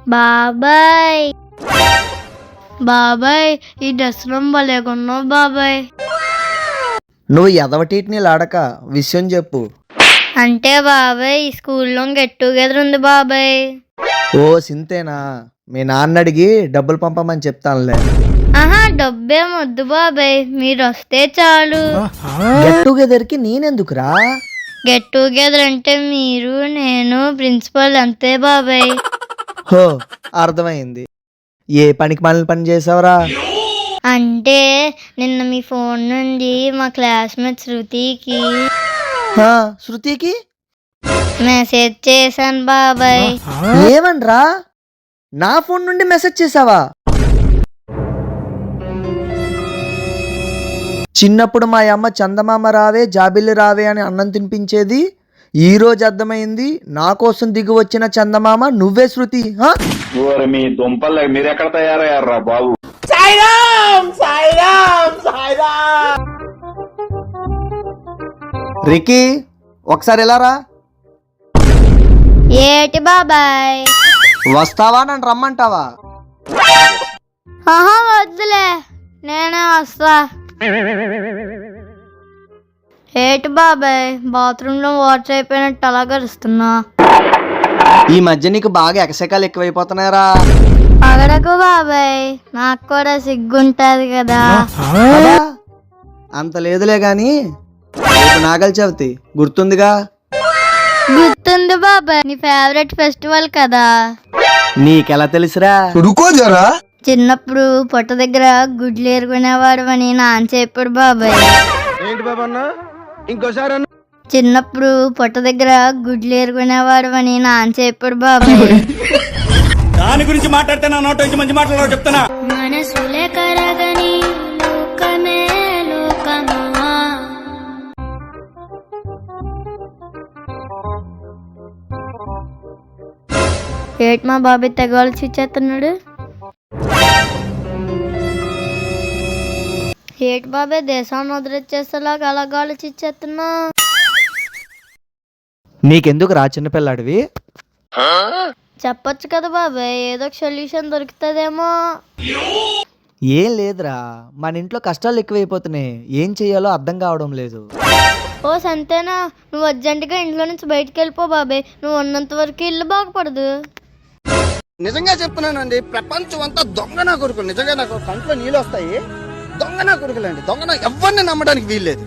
బాబాయ్ బాబాయ్ ఈ డ్రెస్ భలేకున్నావు బాబాయ్. నువ్వు ఎదవటీటిని లాడక విషయం చెప్పు. అంటే బాబాయ్ ఈ స్కూల్లో గెట్ టుగెదర్ ఉంది బాబాయ్. ఓ సింతేనా, మీ నాన్న అడిగి డబ్బులు పంపమని చెప్తానులే. ఆహా డబ్బేం వద్దు బాబాయ్, మీరు వస్తే చాలు. గెట్ టుగెదర్ కి నేనెందుకురా? గెట్ టుగెదర్ అంటే మీరు నేను ప్రిన్సిపల్ అంతే బాబాయ్. హో అర్థమైంది. ఏ పనికి మాలిన పని చేసావురా? అంటే నిన్న మీ ఫోన్ నుండి మా క్లాస్మేట్ శృతికి శృతికి మెసేజ్ చేశాను బాబాయ్. ఏమనరా? నా ఫోన్ నుండి మెసేజ్ చేసావా? చిన్నప్పుడు మా అమ్మ చందమామ రావే జాబిల్లి రావే అని అన్నం తినిపించేది. ఈ రోజు అర్థమైంది, నా కోసం దిగి వచ్చిన చందమామ నువ్వే శృతి. మీ దుంపలు మీరెక్కడ తయారయ్యారా బాబు? రికీ ఒకసారి ఎలా రా? ఏటి బాబాయ్? వస్తావా నన్ను రమ్మంటావా? ఆహా వద్దులే, నేనే వస్తా. ఏటి బాబాయ్ బాత్రూంలో వాటర్ అయిపోయినట్టు అలా గరుస్తున్నా? ఈ మధ్య నీకు బాగా ఎకసెకాలు ఎక్కువైపోతున్నాయరా. పగడకు బాబాయ్, నాకు కూడా సిగ్గుంటది కదా. అంత లేదులే గాని రేపు నాగల చవితి గుర్తుందిగా? గుర్తుంది బాబాయ్, నీ ఫేవరెట్ ఫెస్టివల్ కదా. నీకెలా తెలుసురా? చిన్నప్పుడు పొట్ట దగ్గర గుడ్లు ఏరుకునేవాడు అని నాన్న చెప్పాడు బాబాయ్. ఏంటి బాబా అన్న ఇంకోసారి అన్న? చిన్నప్పుడు పొట్ట దగ్గర గుడ్లు ఏరుకునేవాడు అని నాన్న చెప్పాడు బాబాయ్. దాని గురించి మాట్లాడితే నా నోట నుంచి మంచి మాట్లాడారు చెప్తానా? మనసులే కరగని లోకమే లోకమా. ఏటి మా బాబాయ్ తెగవాళ్ళు చూచేస్తున్నాడు? ఏటి బాబాయ్ దేశాన్ని వదిలేచేసేలాగా అలాగా ఆలోచించేస్తున్నా? నీకెందుకు రా చిన్నపిల్లాడివి? చెప్పొచ్చు కదా బాబాయ్, ఏదో ఒక సొల్యూషన్ దొరుకుతుందేమో. ఏం లేదురా, మన ఇంట్లో కష్టాలు ఎక్కువైపోతున్నాయి, ఏం చెయ్యాలో అర్థం కావడం లేదు. ఓ సంతేనా, నువ్వు అర్జెంటుగా ఇంట్లో నుంచి బయటికి వెళ్ళిపో బాబాయ్. నువ్వు ఉన్నంత వరకు ఇల్లు బాగుపడదు. నిజంగా చెప్తున్నానండి, ప్రపంచం అంతా దొంగ నా కొడుకులు. నిజంగా నాకు కంట్లో నీళ్ళు వస్తాయి. దొంగ నా కొడుకులండి, దొంగ నా ఎవరిని నమ్మడానికి వీల్లేదు.